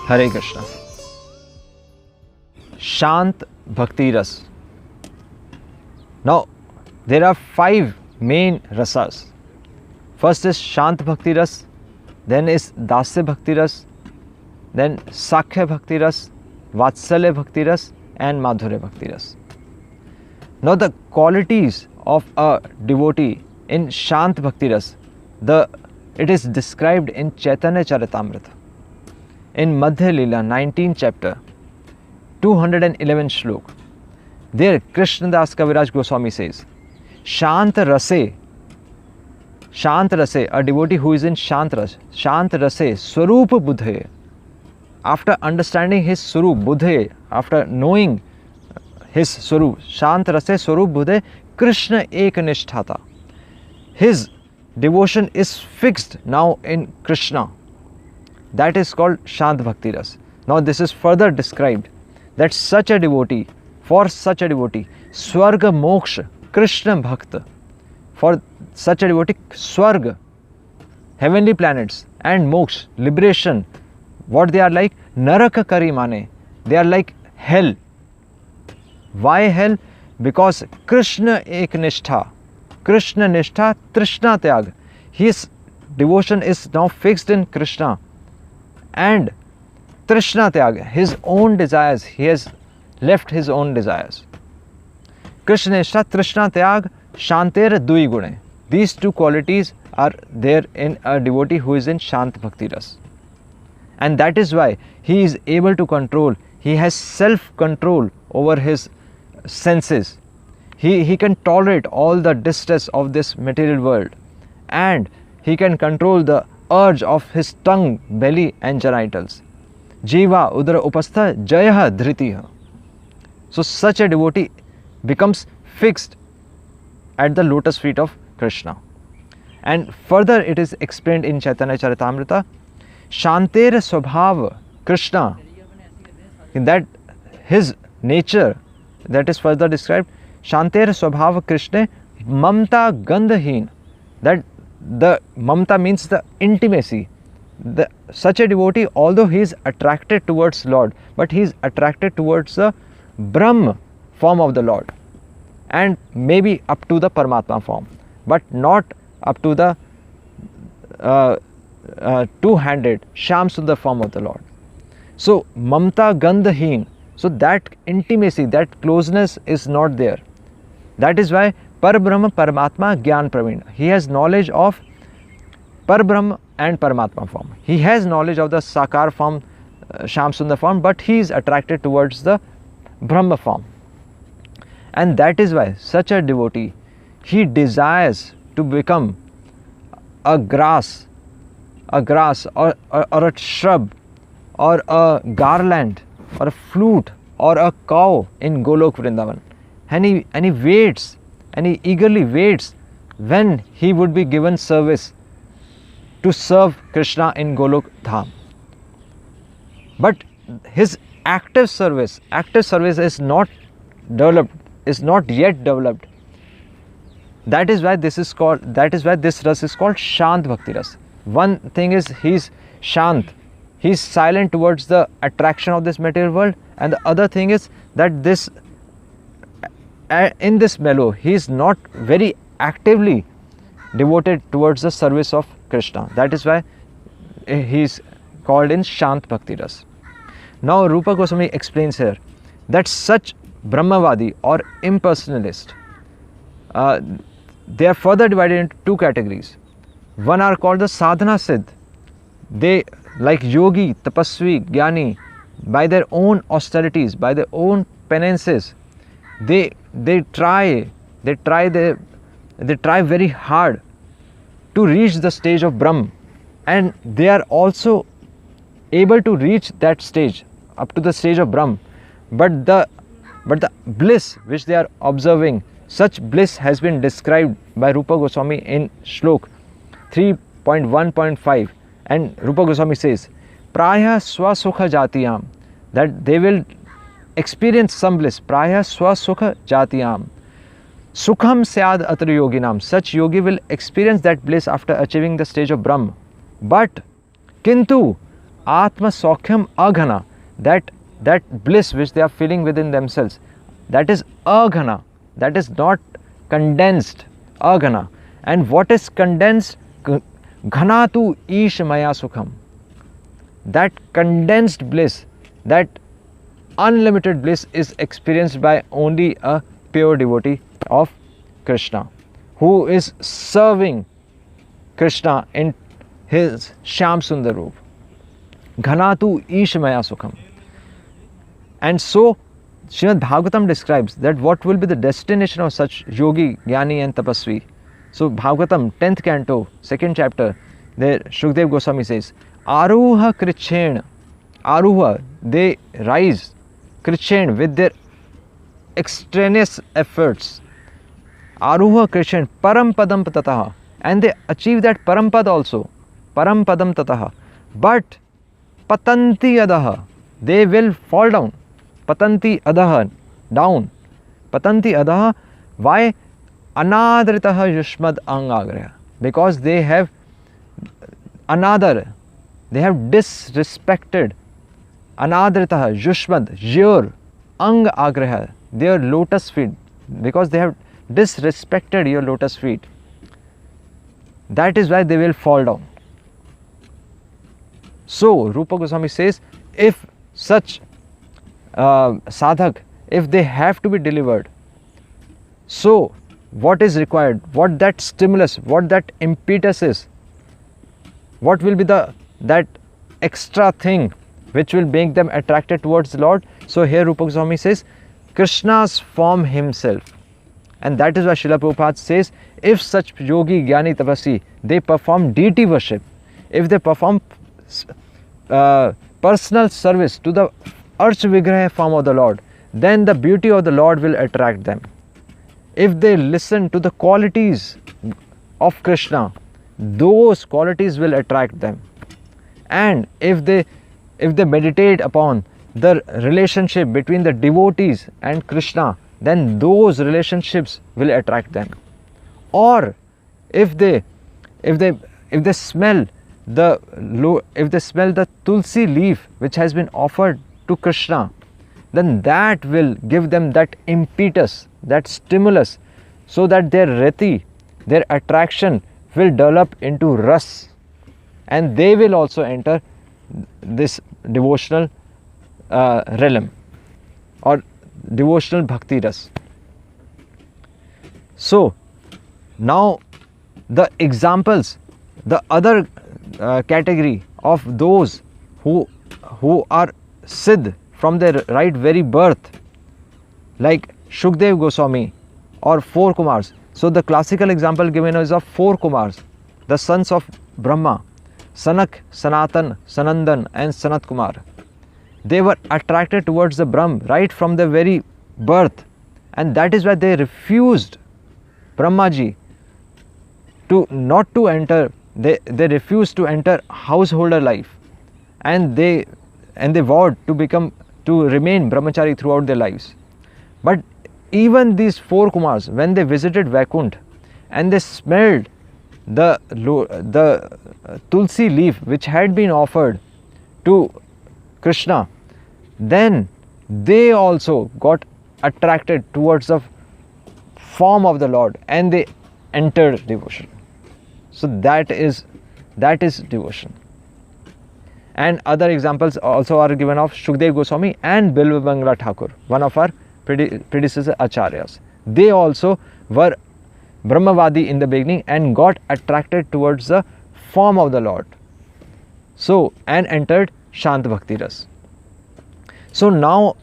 Hare Krishna. Shant Bhakti Ras. Now, there are 5 main rasas. First is Shant Bhakti Ras, then is Dasya Bhakti Ras, then Sakhya Bhakti Ras, Vatsalya Bhakti Ras, and Madhurya Bhakti Ras. Now, the qualities of a devotee in Shant Bhakti Ras, it is described in Chaitanya Charitamrita. In Madhya Leela, 19th chapter, 211 shlok, there Krishnadas Kaviraj Goswami says, Shant Rase, a devotee who is in Shant Rase, Swarup Buddhe, after understanding his Swarup, Buddhe, after knowing his Swarup, Shant Rase Swarup Buddhe, Krishna Ekanishthata. His devotion is fixed now in Krishna. That is called Shant Bhakti Ras. Now this is further described that for such a devotee, Swarga Moksha, Krishna Bhakta, for such a devotee, Swarga, heavenly planets, and Moksha, liberation, what they are like? Naraka Karimane, they are like hell. Why hell? Because Krishna Eknishtha, Krishna Nishtha, Trishna Tyag. His devotion is now fixed in Krishna. And Trishna Tyag, his own desires, he has left his own desires. Krishna Nishtha, Trishna Tyag, Shanter Dui Gune. These 2 qualities are there in a devotee who is in Shant Bhakti Ras. And that is why he is able to control, he has self-control over his senses. He can tolerate all the distress of this material world, and he can control the urge of his tongue, belly and genitals. Jiva udara upastha jayaha dhritiha. So such a devotee becomes fixed at the lotus feet of Krishna. And further it is explained in Chaitanya Charitamrita, Shanter Swabhav Krishna, in that his nature, that is further described, Shanter Swabhav Krishna Mamta Gandhahin, that the Mamta means the intimacy. Such a devotee, although he is attracted towards Lord, but he is attracted towards the Brahm form of the Lord, and maybe up to the Paramatma form, but not up to the two-handed Shyam Sundar form of the Lord. So Mamta Gandhahin, so that intimacy, that closeness is not there. That is why Parbrahma Paramatma Gyan Praveen, he has knowledge of Parbrahma and Paramatma form. He has knowledge of the Sakar form, Shyam Sundar form, but he is attracted towards the Brahma form. And that is why such a devotee, he desires to become a grass or a shrub or a garland or a flute or a cow in Golok Vrindavan. And he waits, and he eagerly waits when he would be given service to serve Krishna in Golok Dham. But his active service is not developed, is not yet developed. That is why this ras is called Shant Bhakti Ras. One thing is he's Shant, he's silent towards the attraction of this material world, and the other thing is that in this mellow, he is not very actively devoted towards the service of Krishna. That is why he is called in Shant Bhakti Ras. Now Rupa Goswami explains here that such Brahmavadi or impersonalist, they are further divided into 2 categories. One are called the Sadhana Siddh. They, like yogi, tapasvi, jnani, by their own austerities, by their own penances, they try very hard to reach the stage of Brahm, and they are also able to reach that stage, up to the stage of Brahm. But the bliss which they are observing, such bliss has been described by Rupa Goswami in Shlok 3.1.5, and Rupa Goswami says, Praya Swasukha Jatiyam, that they will experience some bliss. Praya Swasukha Jatiyam. Sukham Syad Atra Yoginam. Such yogi will experience that bliss after achieving the stage of Brahm. But Kintu Atma Saukyam Aghana, that bliss which they are feeling within themselves, that is aghana, that is not condensed, aghana. And what is condensed? Ghanatu ish maya sukham. That condensed bliss, that unlimited bliss is experienced by only a pure devotee of Krishna, who is serving Krishna in his Shyam Sundar Roop. Ghanatu ish maya sukham. And so Srimad Bhagavatam describes that what will be the destination of such yogi, jnani and tapasvi. So Bhagavatam 10th canto, 2nd chapter, there Shukdev Goswami says, Aruha Krichen, Aruha, they rise, Krichen, with their extraneous efforts. Aruha Krichen, Parampadam Tataha, and they achieve that Parampad also, Parampadam Tataha. But Patanti Adaha, they will fall down. Patanti Adaha, down. Patanti Adaha, why? Anadritaha Yushmad Angagraya, because they have another, they have disrespected Anadritaha Yushmad, your Ang Agraha, their lotus feet, because they have disrespected your lotus feet. That is why they will fall down. So Rupa Goswami says, if such sadhak, if they have to be delivered, so what is required, what that stimulus, what that impetus is, what will be that extra thing which will make them attracted towards the Lord? So here Rupa Goswami says, Krishna's form himself. And that is why Srila Prabhupada says, if such yogi, jnani, tapasi, they perform deity worship, if they perform personal service to the Arch Vigraha form of the Lord, then the beauty of the Lord will attract them. If they listen to the qualities of Krishna, those qualities will attract them. And if they meditate upon the relationship between the devotees and Krishna, then those relationships will attract them. Or if they smell the tulsi leaf which has been offered to Krishna, then that will give them that impetus, that stimulus, so that their rati, their attraction will develop into ras, and they will also enter this devotional realm or devotional bhakti ras. So now the examples, the other category of those who are siddh from their right very birth, like Shukdev Goswami or 4 Kumars. So the classical example given is of 4 Kumars, the sons of Brahma, Sanak, Sanatan, Sanandan and Sanat Kumar. They were attracted towards the Brahm right from their very birth, and that is why they refused Brahmaji not to enter, they refused to enter householder life, and they vowed to remain brahmachari throughout their lives. But even these 4 Kumars, when they visited Vaikuntha and they smelled the tulsi leaf which had been offered to Krishna, then they also got attracted towards the form of the Lord and they entered devotion. So that is devotion. And other examples also are given of Shukdev Goswami and Bilva Bangla Thakur, one of our predecessor acharyas. They also were Brahmavadi in the beginning and got attracted towards the form of the Lord. So, and entered Shant Bhakti Ras. So now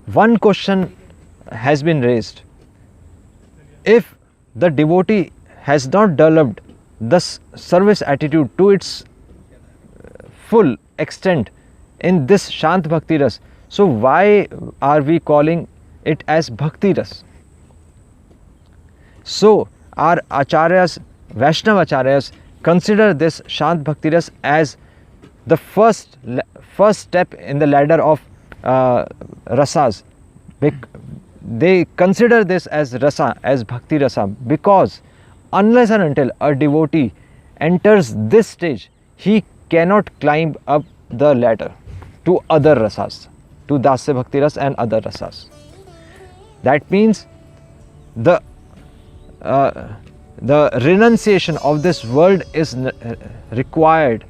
one question has been raised. If the devotee has not developed the service attitude to its full extent in this Shant Bhakti Ras, so why are we calling it as Bhakti Ras? So our acharyas, Vaishnava acharyas, consider this Shant Bhakti Ras as the first step in the ladder of rasas. They consider this as rasa, as Bhakti Rasa, because unless and until a devotee enters this stage, he cannot climb up the latter to other rasas, to Dasya Bhakti Ras and other rasas. That means the renunciation of this world is required,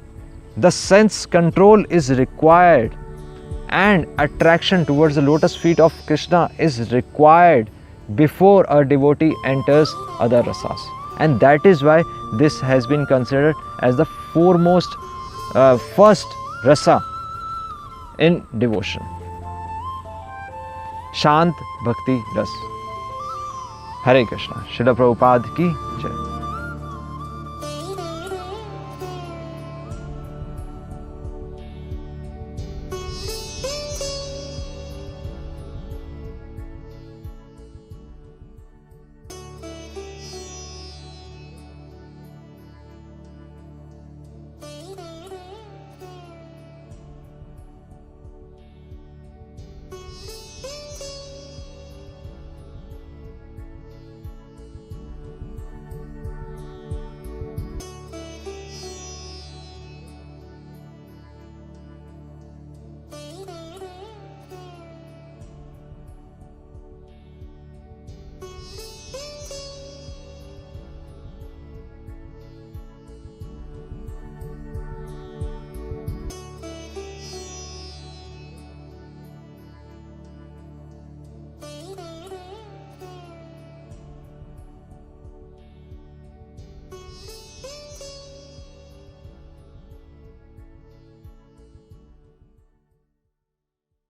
the sense control is required, and attraction towards the lotus feet of Krishna is required before a devotee enters other rasas. And that is why this has been considered as the foremost first rasa in devotion. Shant Bhakti Ras. Hare Krishna. Srila Prabhupada ki jai.